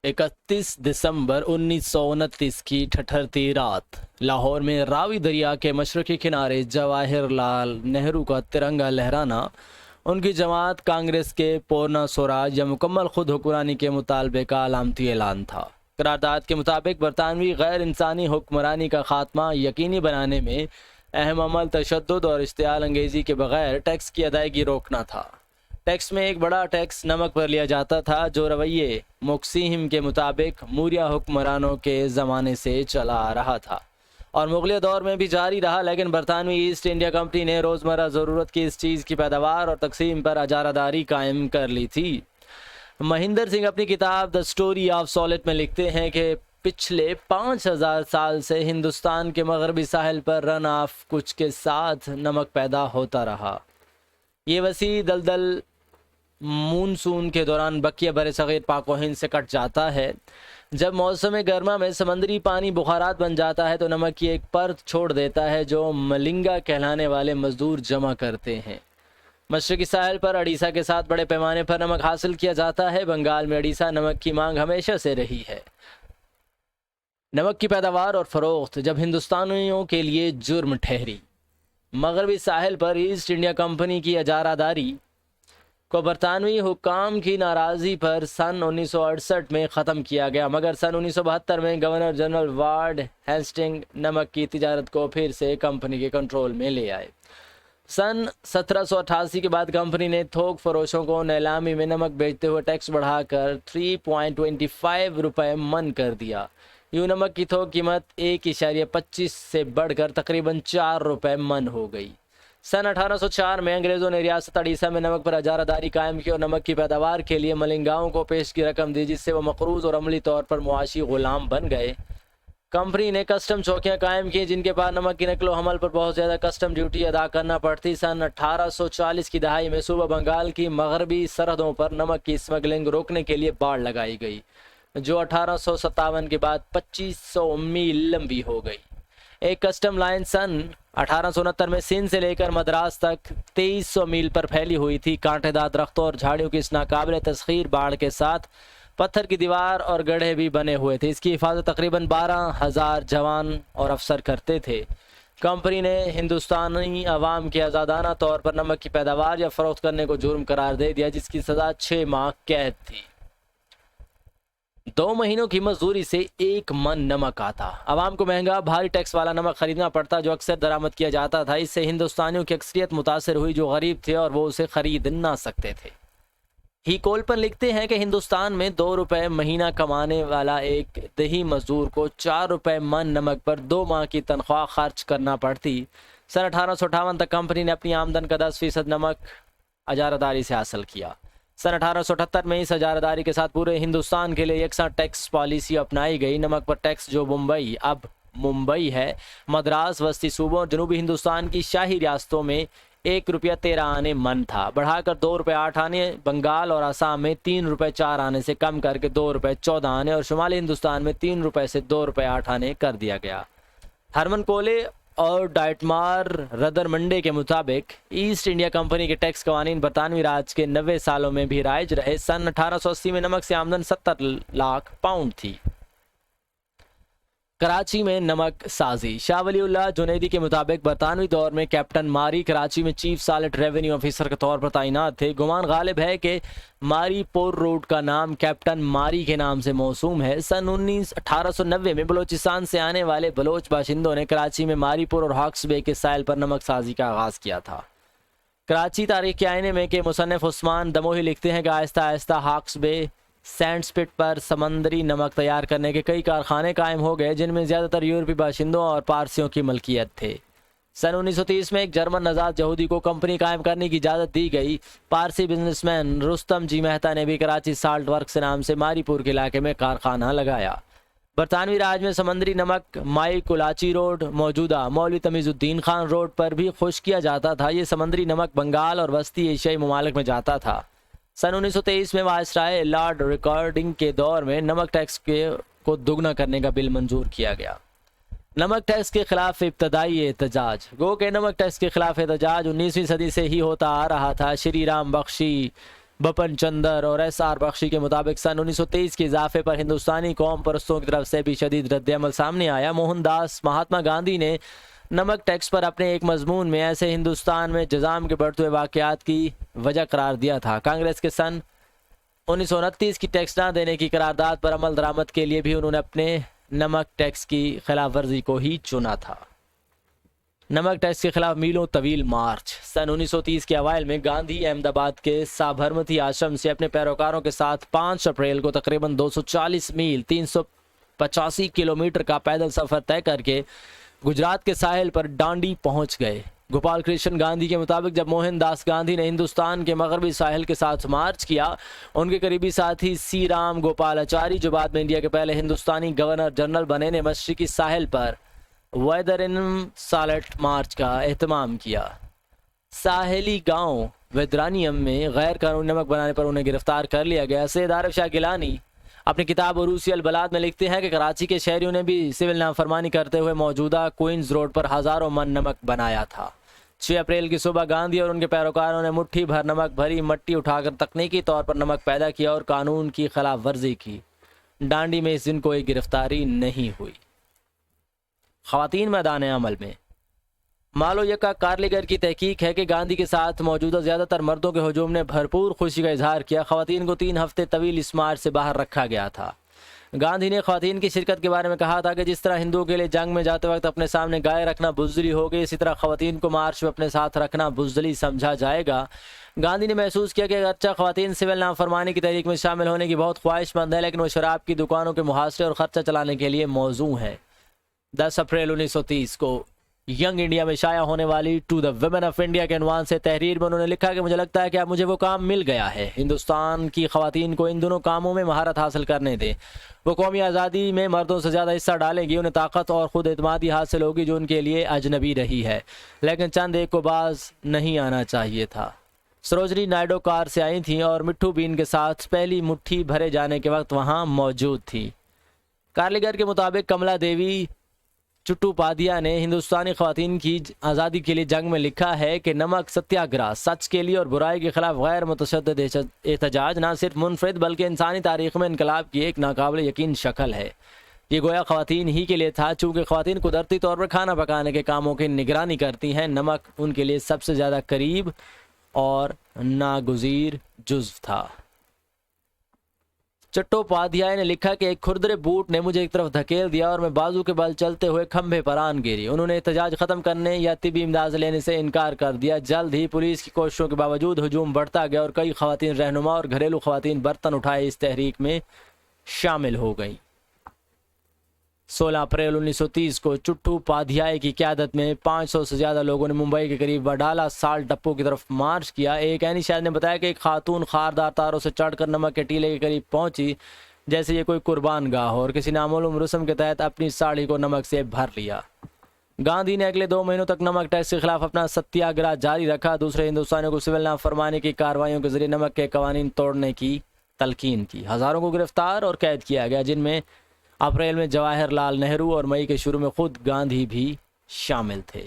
31 दिसंबर 1929 की ठठरती रात लाहौर में रावी दरिया के मशरक़ी किनारे जवाहिर लाल नेहरू का तिरंगा लहराना उनकी जमात कांग्रेस के पूर्ण स्वराज या मुकम्मल खुद हुक्मरानी के मुतालबे का अलामती ऐलान था। करारदाद के मुताबिक बरतानवी गैर इंसानी हुक्मरानी का खात्मा यकीनी बनाने में अहम अमल तशद्दुद और इश्तियाल अंगेज़ी के बगैर टैक्स की अदायगी रोकना था। टैक्स में एक बड़ा टैक्स नमक पर लिया जाता था, जो रवैये मुक्सिम के मुताबिक मूरिया हुक्मरानों के ज़माने से चला आ रहा था और मुगलिया दौर में भी जारी रहा। लेकिन बरतानवी ईस्ट इंडिया कंपनी ने रोज़मर्रा ज़रूरत की इस चीज़ की पैदावार और तकसीम पर अजारादारी कायम कर ली थी। महिंदर सिंह अपनी किताब द स्टोरी ऑफ सॉलिट में लिखते हैं कि पिछले 5000 साल से हिंदुस्तान के मगरबी साहिल पर रन ऑफ कुछ के साथ नमक पैदा होता रहा। ये वसी दलदल मानसून के दौरान बकिया बर सग़ीर पाक व हिंद से कट जाता है। जब मौसम गर्मा में समंदरी पानी बुखारात बन जाता है तो नमक की एक परत छोड़ देता है, जो मलिंगा कहलाने वाले मजदूर जमा करते हैं। मशरक़ी साहिल पर अड़ीसा के साथ बड़े पैमाने पर नमक हासिल किया जाता है। बंगाल में अड़ीसा नमक की मांग हमेशा से रही है। नमक की पैदावार और फ़रोख्त जब हिंदुस्तानियों के लिए जुर्म ठहरी, मगरबी साहिल पर ईस्ट इंडिया कंपनी की अजारादारी को बरतानवी हुक्काम की नाराज़ी पर सन 1968 में ख़त्म किया गया, मगर सन 1972 में गवर्नर जनरल वार्ड हेस्टिंग नमक की तिजारत को फिर से कंपनी के कंट्रोल में ले आए। सन 1788 के बाद कंपनी ने थोक फरोशों को नीलामी में नमक बेचते हुए टैक्स बढ़ाकर 3.25 रुपये मन कर दिया। यूँ नमक की थोक कीमत 1.25 से बढ़कर तकरीबन 4 रुपये मन हो गई। सन 1804 में अंग्रेज़ों ने रियासत अड़ीसा में नमक पर अजारादारी कायम की और नमक की पैदावार के लिए मलिंगाओं को पेश की रकम दी, जिससे वो मकरूज़ और अमली तौर पर मुआशी ग़ुलाम बन गए। कंपनी ने कस्टम चौकियाँ कायम की, जिनके पास नमक की नकलो हमल पर बहुत ज़्यादा कस्टम ड्यूटी अदा करना पड़ती। सन 1840 की दहाई में सूबा बंगाल की मगरबी सरहदों पर नमक की स्मगलिंग रोकने के लिए बाड़ लगाई गई, जो 1857 के बाद 2500 मील लंबी हो गई। एक कस्टम लाइन सन 1869 में सिंध से लेकर मद्रास तक 2300 मील पर फैली हुई थी। कांटेदार दरख्तों और झाड़ियों की इस नाकाबिले तस्खीर बाड़ के साथ पत्थर की दीवार और गड्ढे भी बने हुए थे। इसकी हिफाजत तकरीबन 12,000 जवान और अफसर करते थे। कंपनी ने हिंदुस्तानी अवाम के आज़ादाना तौर पर नमक की पैदावार या फ़रोख्त करने को जुर्म करार दे दिया, जिसकी सज़ा 6 माह कैद थी। 2 महीनों की मजदूरी से 1 मन नमक आता। आवाम को महंगा भारी टैक्स वाला नमक खरीदना पड़ता, जो अक्सर दरामद किया जाता था। इससे हिंदुस्तानियों की अक्सरियत मुतासर हुई, जो गरीब थे और वो उसे खरीद ना सकते थे। ही कोलपन लिखते हैं कि हिंदुस्तान में 2 रुपये महीना कमाने वाला एक दही मजदूर को 4 रुपये मन नमक पर 2 माह की तनख्वाह खर्च करना पड़ती। सन 1858 तक कंपनी ने अपनी आमदन का 10% नमक अजारादारी से हासिल किया। सन 1878 में इस अजारादारी के साथ पूरे हिंदुस्तान के लिए यकसा टैक्स पॉलिसी अपनाई गई। नमक पर टैक्स, जो मुंबई अब मुंबई है, मद्रास, वस्ती सूबों और जनूबी हिंदुस्तान की शाही रियासतों में 1 रुपया 13 आने मन था, बढ़ाकर 2 रुपये 8 आने। बंगाल और असम में 3 रुपये 4 आने से कम करके 2 रुपये 14 आने और शुमाली हिंदुस्तान में 3 रुपये से 2 रुपये 8 आने कर दिया गया। हरमन कोले और डाइटमार रदरमंडे के मुताबिक ईस्ट इंडिया कंपनी के टैक्स कवानीन बरतानवी राज के 90 सालों में भी राइज रहे। सन 1880 में नमक से आमदन 70 लाख पाउंड थी। कराची में नमक साजी। शाह वलीउल्लाह जुनैदी के मुताबिक बरतानवी दौर में कैप्टन मारी कराची में चीफ सालिट रेवेन्यू ऑफिसर के तौर पर तैनात थे। गुमान गालिब है कि मारी पोर रोड का नाम कैप्टन मारी के नाम से मौसूम है। सन 1890 में बलोचिस्तान से आने वाले बलोच बाशिंदों ने कराची में मारीपुर और हॉक्स बे के साहिल पर नमक साजी का आगाज़ किया था। कराची तारीख के आईने में के मुसन्निफ उस्मान दमोही लिखते हैं कि आहिस्ता आहिस्ता हॉक्स बे सैंड स्पिट पर समंदरी नमक तैयार करने के कई कारखाने कायम हो गए, जिनमें ज़्यादातर यूरोपी बाशिंदों और पारसियों की मलकियत थे। सन 1930 में एक जर्मन नजात यहूदी को कंपनी कायम करने की इजाज़त दी गई। पारसी बिजनेसमैन रुस्तम जी मेहता ने भी कराची साल्ट वर्क्स नाम से मारीपुर के इलाके में कारखाना लगाया। बरतानवी राज में समंदरी नमक माई कुलाची रोड, मौजूदा मौलवी तमीज़ुद्दीन खान रोड पर भी खुश किया जाता था। ये समंदरी नमक बंगाल और वस्ती एशियाई ममालिक में जाता था। सन 1923 में वायसराय लॉर्ड रिकॉर्डिंग के दौर में नमक टैक्स को दुगना करने का बिल मंजूर किया गया। नमक टैक्स के खिलाफ इब्तदाई एहतजाज। गो के नमक टैक्स के खिलाफ एहतजाज 19वीं सदी से ही होता आ रहा था। श्री राम बख्शी बपन चंदर और SR बख्शी के मुताबिक सन 1923 के इजाफे पर हिंदुस्तानी कौम परस्तों की तरफ से भी शदीद रद्द-ए-अमल सामने आया। मोहनदास महात्मा गांधी ने नमक टैक्स पर अपने एक मजमून में ऐसे हिंदुस्तान में जजाम के बढ़ते हुए वाक़यात की वजह करार दिया था। कांग्रेस के सन 1929 की टैक्स ना देने की करारदाद पर अमल दरामद के लिए भी उन्होंने अपने नमक टैक्स की खिलाफ वर्जी को ही चुना था। नमक टैक्स के खिलाफ मीलों तवील मार्च। सन 1930 के अवाइल में गांधी अहमदाबाद के साबरमती आश्रम से अपने पैरोकारों के साथ 5 अप्रैल को तकरीबन 240 मील 385 किलोमीटर का पैदल सफ़र तय करके गुजरात के साहिल पर डांडी पहुंच गए। गोपाल कृष्ण गांधी के मुताबिक जब मोहनदास गांधी ने हिंदुस्तान के मगरबी साहिल के साथ मार्च किया, उनके करीबी साथी सी राम गोपालाचारी, जो बाद में इंडिया के पहले हिंदुस्तानी गवर्नर जनरल बने, ने मशरकी साहिल पर वेदरन सालट मार्च का एहतमाम किया। साहेली गांव वेदरानियम में गैर कानूनी नमक बनाने पर उन्हें गिरफ्तार कर लिया गया। सैयद आरिफ शाह गिलानी अपनी किताब उरूसी अल बलाद में लिखते हैं कि कराची के शहरियों ने भी सिविल नाफरमानी करते हुए मौजूदा क्वींस रोड पर हज़ारों मन नमक बनाया था। 6 अप्रैल की सुबह गांधी और उनके पैरोकारों ने मुट्ठी भर नमक भरी मट्टी उठाकर तकनीकी तौर पर नमक पैदा किया और कानून की खिलाफ वर्जी की। डांडी में इस दिन कोई गिरफ्तारी नहीं हुई। ख़वातीन मैदान अमल में मालो यका कारलीगर की तहकीक है कि गांधी के साथ मौजूदा ज़्यादातर मर्दों के हजूम ने भरपूर खुशी का इजहार किया। ख़वातीन को 3 हफ्ते तवील इस मार्च से बाहर रखा गया था। गांधी ने ख़वातीन की शिरकत के बारे में कहा था कि जिस तरह हिंदुओं के लिए जंग में जाते वक्त अपने सामने गाय रखना बुज़दिली होगी, इसी तरह ख़वातीन को मार्च में अपने साथ रखना बुज़दिली समझा जाएगा। गांधी ने महसूस किया कि अगरचे ख़वातीन सिविल नाफरमानी की तहरीक में शामिल होने की बहुत ख्वाहिशमंद है, लेकिन वो शराब की दुकानों के मुहासरे और ख़र्चा चलाने के लिए मौजू है। 10 अप्रैल 1930 को यंग इंडिया में शाया होने वाली to the women of India के अनवान से तहरीर में उन्होंने लिखा कि मुझे लगता है कि अब मुझे वो काम मिल गया है। हिंदुस्तान की ख़वातीन को इन दोनों कामों में महारत हासिल करने दें। वो कौमी आज़ादी में मर्दों से ज़्यादा हिस्सा डालेंगी, उन्हें ताकत और ख़ुद एतमादी हासिल होगी जो उनके लिए अजनबी रही है, लेकिन चंद एक को बाज नहीं आना चाहिए था। सरोजनी नायडू कार से आई थी और मिट्ठू बीन के साथ पहली मुट्ठी भरे जाने के वक्त वहाँ मौजूद थी। कारलीगर के मुताबिक कमला देवी चट्टोपाध्याय ने हिंदुस्तानी ख़वातीन की आज़ादी के लिए जंग में लिखा है कि नमक सत्याग्रह सच के लिए और बुराई के खिलाफ गैर मुतशद्दिद एहतजाज न सिर्फ मुनफरिद बल्कि इंसानी तारीख़ में इनकलाब की एक नाकाबिल यकीन शक्ल है। ये गोया ख़वातीन ही के लिए था, चूँकि ख़वातीन कुदरती तौर पर खाना पकाने के कामों की निगरानी करती हैं। नमक उनके लिए सबसे ज़्यादा करीब और नागुज़ीर जुज़्व था। चट्टोपाध्याय ने लिखा कि एक खुरदरे बूट ने मुझे एक तरफ धकेल दिया और मैं बाजू के बल चलते हुए खंभे पर आन गिरी। उन्होंने एहतजाज ख़त्म करने या तिबी इमदाद लेने से इनकार कर दिया। जल्द ही पुलिस की कोशिशों के बावजूद हजूम बढ़ता गया और कई ख़वातीन रहनुमा और घरेलू ख़वातीन बर्तन उठाए इस तहरीक में शामिल हो गई। 16 अप्रैल 1930 को चट्टोपाध्याय की क़यादत में 500 से ज़्यादा लोगों ने मुंबई के करीब वडाला साल्ट डिपो की तरफ मार्च किया। एक ऐनी शायद ने बताया कि एक खातून खारदार तारों से चढ़कर नमक के टीले के करीब पहुंची, जैसे ये कोई कुर्बान गाह हो, और किसी नामालूम रस्म के तहत अपनी साड़ी को नमक से भर लिया। गांधी ने अगले 2 महीनों तक नमक टैक्स के खिलाफ अपना सत्याग्रह जारी रखा। दूसरे हिंदुस्तानियों को सिविल नाफरमानी की कार्रवाइयों के जरिए नमक के कवानीन तोड़ने की तलकीन की। हज़ारों को गिरफ्तार और कैद किया गया, जिनमें अप्रैल में जवाहर लाल नेहरू और मई के शुरू में खुद गांधी भी शामिल थे।